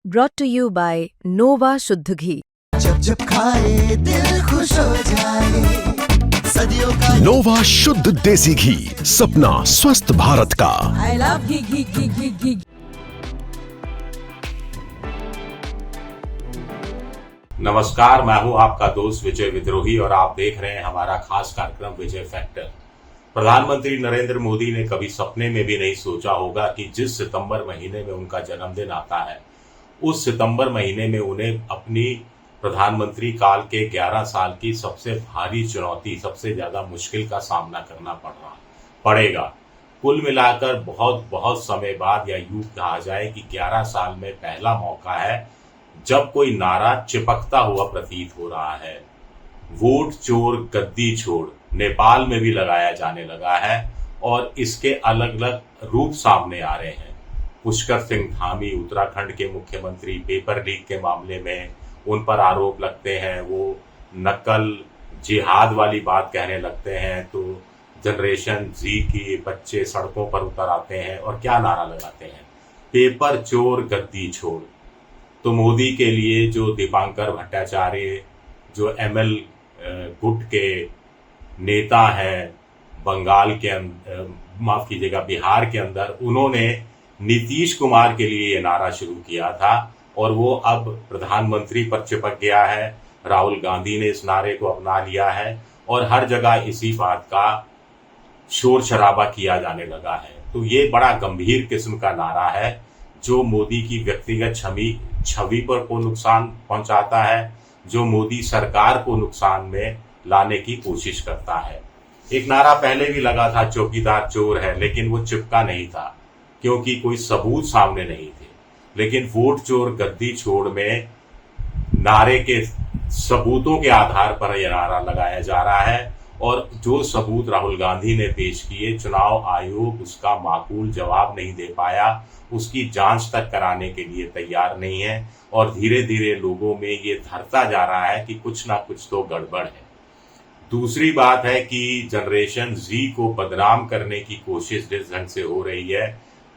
brought to you by Nova शुद्ध घी। जब जब खाए दिल खुश हो जाए, सदियों का नोवा शुद्ध देसी घी, सपना स्वस्थ भारत का। I love घी घी घी घी घी। नमस्कार, मैं हूं आपका दोस्त विजय विद्रोही और आप देख रहे हैं हमारा खास कार्यक्रम विजय फैक्टर। प्रधानमंत्री नरेंद्र मोदी ने कभी सपने में भी नहीं सोचा होगा कि जिस सितंबर महीने में उनका जन्मदिन आता है, उस सितंबर महीने में उन्हें अपनी प्रधानमंत्री काल के 11 साल की सबसे भारी चुनौती, सबसे ज्यादा मुश्किल का सामना करना पड़ेगा। कुल मिलाकर बहुत समय बाद, या यूं कहा जाए कि 11 साल में पहला मौका है जब कोई नारा चिपकता हुआ प्रतीत हो रहा है। वोट चोर गद्दी छोड़ नेपाल में भी लगाया जाने लगा है और इसके अलग अलग रूप सामने आ रहे हैं। पुष्कर सिंह धामी, उत्तराखंड के मुख्यमंत्री, पेपर लीक के मामले में उन पर आरोप लगते हैं, वो नकल जिहाद वाली बात कहने लगते हैं, तो जनरेशन जी के बच्चे सड़कों पर उतर आते हैं और क्या नारा लगाते हैं, पेपर चोर गद्दी छोड़। तो मोदी के लिए जो दीपांकर भट्टाचार्य, जो एमएल गुट के नेता हैं बंगाल के माफ कीजिएगा बिहार के अंदर, उन्होंने नीतीश कुमार के लिए ये नारा शुरू किया था और वो अब प्रधानमंत्री पर चिपक गया है। राहुल गांधी ने इस नारे को अपना लिया है और हर जगह इसी बात का शोर शराबा किया जाने लगा है। तो ये बड़ा गंभीर किस्म का नारा है जो मोदी की व्यक्तिगत छवि पर को नुकसान पहुंचाता है, जो मोदी सरकार को नुकसान में लाने की कोशिश करता है। एक नारा पहले भी लगा था, चौकीदार चोर है, लेकिन वो चिपका नहीं था क्योंकि कोई सबूत सामने नहीं थे। लेकिन वोट चोर गद्दी छोड़ में नारे के सबूतों के आधार पर यह नारा लगाया जा रहा है और जो सबूत राहुल गांधी ने पेश किए, चुनाव आयोग उसका माकूल जवाब नहीं दे पाया, उसकी जांच तक कराने के लिए तैयार नहीं है और धीरे धीरे लोगों में ये धरता जा रहा है कि कुछ ना कुछ तो गड़बड़ है। दूसरी बात है कि जनरेशन जी को बदनाम करने की कोशिश जिस ढंग से हो रही है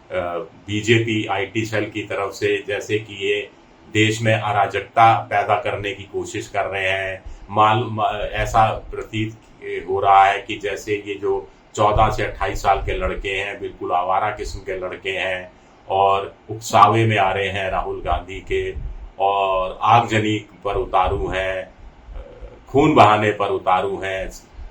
बीजेपी आईटी सेल की तरफ से, जैसे कि ये देश में अराजकता पैदा करने की कोशिश कर रहे हैं। ऐसा प्रतीत हो रहा है कि जैसे ये जो 14 से 28 साल के लड़के हैं, बिल्कुल आवारा किस्म के लड़के हैं और उकसावे में आ रहे हैं राहुल गांधी के, और आगजनी पर उतारू हैं, खून बहाने पर उतारू हैं,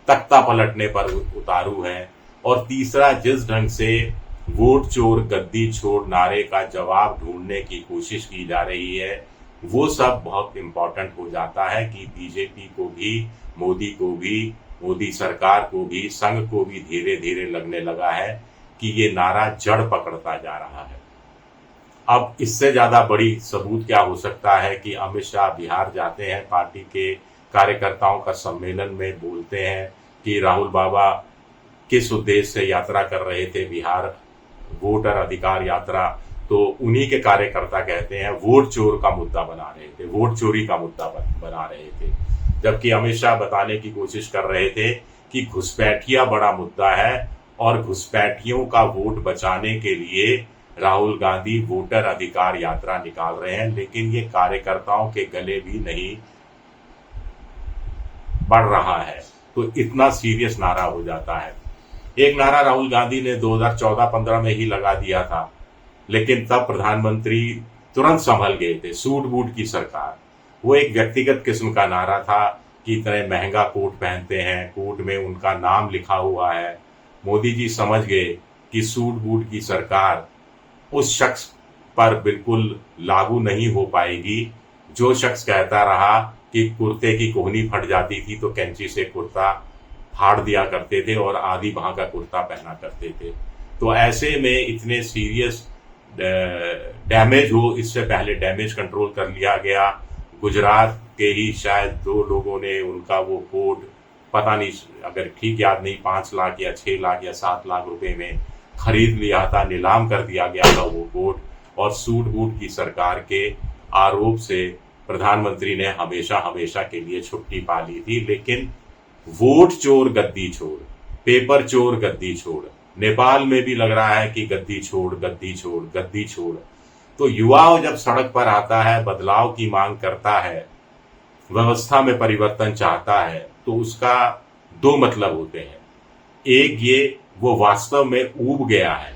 तख्ता पलटने पर उतारू हैं। और तीसरा, जिस ढंग से वोट चोर गद्दी छोड़ नारे का जवाब ढूंढने की कोशिश की जा रही है, वो सब बहुत इम्पोर्टेंट हो जाता है कि बीजेपी को भी, मोदी को भी, मोदी सरकार को भी, संघ को भी धीरे धीरे लगने लगा है कि ये नारा जड़ पकड़ता जा रहा है। अब इससे ज्यादा बड़ी सबूत क्या हो सकता है कि अमित शाह बिहार जाते हैं, पार्टी के कार्यकर्ताओं का सम्मेलन में बोलते हैं कि राहुल बाबा किस उद्देश्य से यात्रा कर रहे थे बिहार, वोटर अधिकार यात्रा, तो उन्हीं के कार्यकर्ता कहते हैं वोट चोर का मुद्दा बना रहे थे, वोट चोरी का मुद्दा बना रहे थे। जबकि अमित शाह बताने की कोशिश कर रहे थे कि घुसपैठिया बड़ा मुद्दा है और घुसपैठियों का वोट बचाने के लिए राहुल गांधी वोटर अधिकार यात्रा निकाल रहे हैं, लेकिन ये कार्यकर्ताओं के गले भी नहीं बढ़ रहा है। तो इतना सीरियस नारा हो जाता है। एक नारा राहुल गांधी ने 2014-15 में ही लगा दिया था, लेकिन तब प्रधानमंत्री तुरंत संभल गए थे, सूट बूट की सरकार। वो एक व्यक्तिगत किस्म का नारा था कि इतने महंगा कोट पहनते हैं, कोट में उनका नाम लिखा हुआ है। मोदी जी समझ गए कि सूट बूट की सरकार उस शख्स पर बिल्कुल लागू नहीं हो पाएगी जो शख्स कहता रहा कि कुर्ते की कोहनी फट जाती थी तो कैंची से कुर्ता फाड़ दिया करते थे और आधी बाह का कुर्ता पहना करते थे। तो ऐसे में इतने सीरियस डैमेज हो, इससे पहले डैमेज कंट्रोल कर लिया गया। गुजरात के ही शायद 2 लोगों ने उनका वो कोट, पता नहीं अगर ठीक याद नहीं, 5 लाख या 6 लाख या 7 लाख रुपए में खरीद लिया था, नीलाम कर दिया गया था वो कोट। और सूट बूट की सरकार के आरोप से प्रधानमंत्री ने हमेशा के लिए छुट्टी पा ली थी। लेकिन वोट चोर गद्दी छोड़, पेपर चोर गद्दी छोड़, नेपाल में भी लग रहा है कि गद्दी छोड़ गद्दी छोड़ गद्दी छोड़। तो युवा जब सड़क पर आता है, बदलाव की मांग करता है, व्यवस्था में परिवर्तन चाहता है, तो उसका दो मतलब होते हैं। एक ये, वो वास्तव में ऊब गया है,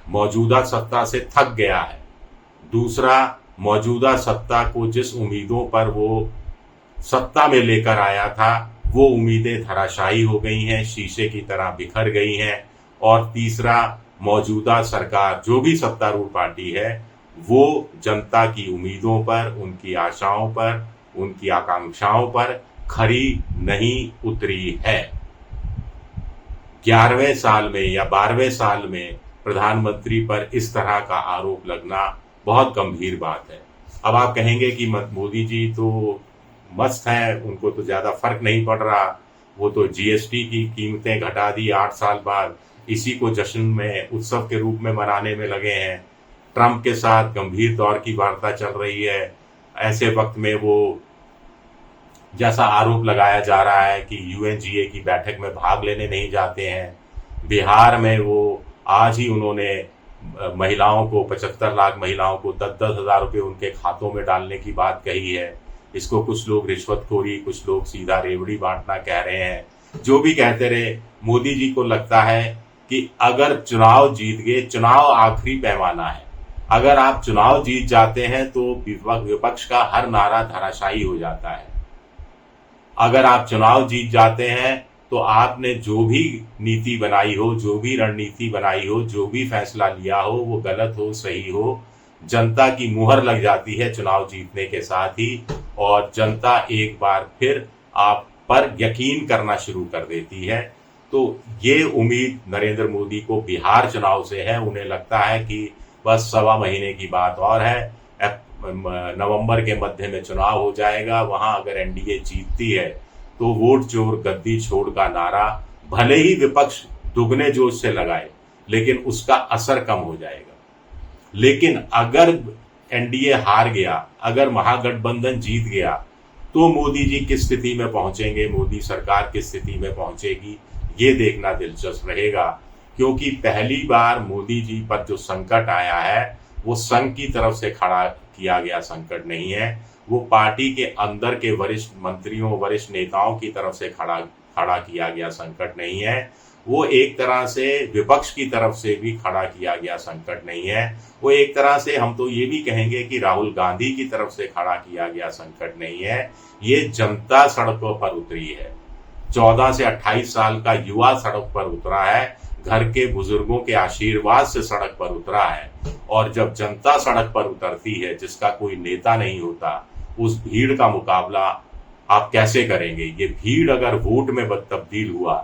मौजूदा सत्ता से थक गया है। दूसरा, मौजूदा सत्ता को जिस उम्मीदों पर वो सत्ता में लेकर आया था, वो उम्मीदें धराशायी हो गई हैं, शीशे की तरह बिखर गई हैं। और तीसरा, मौजूदा सरकार, जो भी सत्तारूढ़ पार्टी है, वो जनता की उम्मीदों पर, उनकी आशाओं पर, उनकी आकांक्षाओं पर खरी नहीं उतरी है। 11वें साल में या 12वें साल में प्रधानमंत्री पर इस तरह का आरोप लगना बहुत गंभीर बात है। अब आप कहेंगे कि मोदी जी तो मस्त हैं, उनको तो ज्यादा फर्क नहीं पड़ रहा, वो तो जीएसटी की कीमतें घटा दी 8 साल बाद, इसी को जश्न में, उत्सव के रूप में मनाने में लगे हैं। ट्रंप के साथ गंभीर दौर की वार्ता चल रही है। ऐसे वक्त में वो, जैसा आरोप लगाया जा रहा है कि यूएनजीए की बैठक में भाग लेने नहीं जाते हैं। बिहार में वो आज ही उन्होंने महिलाओं को, 75 लाख महिलाओं को 10-10 हजार रुपये उनके खातों में डालने की बात कही है। इसको कुछ लोग रिश्वतखोरी, कुछ लोग सीधा रेवड़ी बांटना कह रहे हैं। जो भी कहते रहे, मोदी जी को लगता है कि अगर चुनाव जीत गए, चुनाव आखिरी पैमाना है, अगर आप चुनाव जीत जाते हैं तो विपक्ष का हर नारा धराशायी हो जाता है। अगर आप चुनाव जीत जाते हैं तो आपने जो भी नीति बनाई हो, जो भी रणनीति बनाई हो, जो भी फैसला लिया हो, वो गलत हो, सही हो, जनता की मुहर लग जाती है चुनाव जीतने के साथ ही, और जनता एक बार फिर आप पर यकीन करना शुरू कर देती है। तो ये उम्मीद नरेंद्र मोदी को बिहार चुनाव से है। उन्हें लगता है कि बस 1.25 महीने की बात और है, नवंबर के मध्य में चुनाव हो जाएगा। वहां अगर एनडीए जीतती है तो वोट चोर गद्दी छोड़ का नारा भले ही विपक्ष दुगने जोश से लगाए, लेकिन उसका असर कम हो जाएगा। लेकिन अगर एनडीए हार गया, अगर महागठबंधन जीत गया, तो मोदी जी किस स्थिति में पहुंचेंगे, मोदी सरकार किस स्थिति में पहुंचेगी, ये देखना दिलचस्प रहेगा। क्योंकि पहली बार मोदी जी पर जो संकट आया है, वो संघ की तरफ से खड़ा किया गया संकट नहीं है, वो पार्टी के अंदर के वरिष्ठ मंत्रियों, वरिष्ठ नेताओं की तरफ से खड़ा किया गया संकट नहीं है। वो एक तरह से विपक्ष की तरफ से भी खड़ा किया गया संकट नहीं है। वो एक तरह से हम तो ये भी कहेंगे कि राहुल गांधी की तरफ से खड़ा किया गया संकट नहीं है। ये जनता सड़कों पर उतरी है। 14 से 28 साल का युवा सड़क पर उतरा है, घर के बुजुर्गों के आशीर्वाद से सड़क पर उतरा है। और जब जनता सड़क पर उतरती है, जिसका कोई नेता नहीं होता, उस भीड़ का मुकाबला आप कैसे करेंगे? ये भीड़ अगर वोट में तब्दील हुआ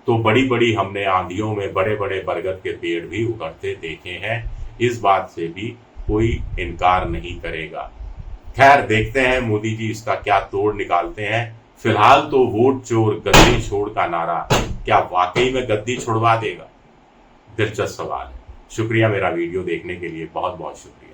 तो बड़ी बड़ी हमने आंधियों में बड़े बड़े बरगद के पेड़ भी उगड़ते देखे हैं। इस बात से भी कोई इनकार नहीं करेगा। खैर, देखते हैं मोदी जी इसका क्या तोड़ निकालते हैं। फिलहाल तो वोट चोर गद्दी छोड़ का नारा क्या वाकई में गद्दी छुड़वा देगा? दिलचस्प सवाल है। शुक्रिया मेरा वीडियो देखने के लिए, बहुत बहुत शुक्रिया।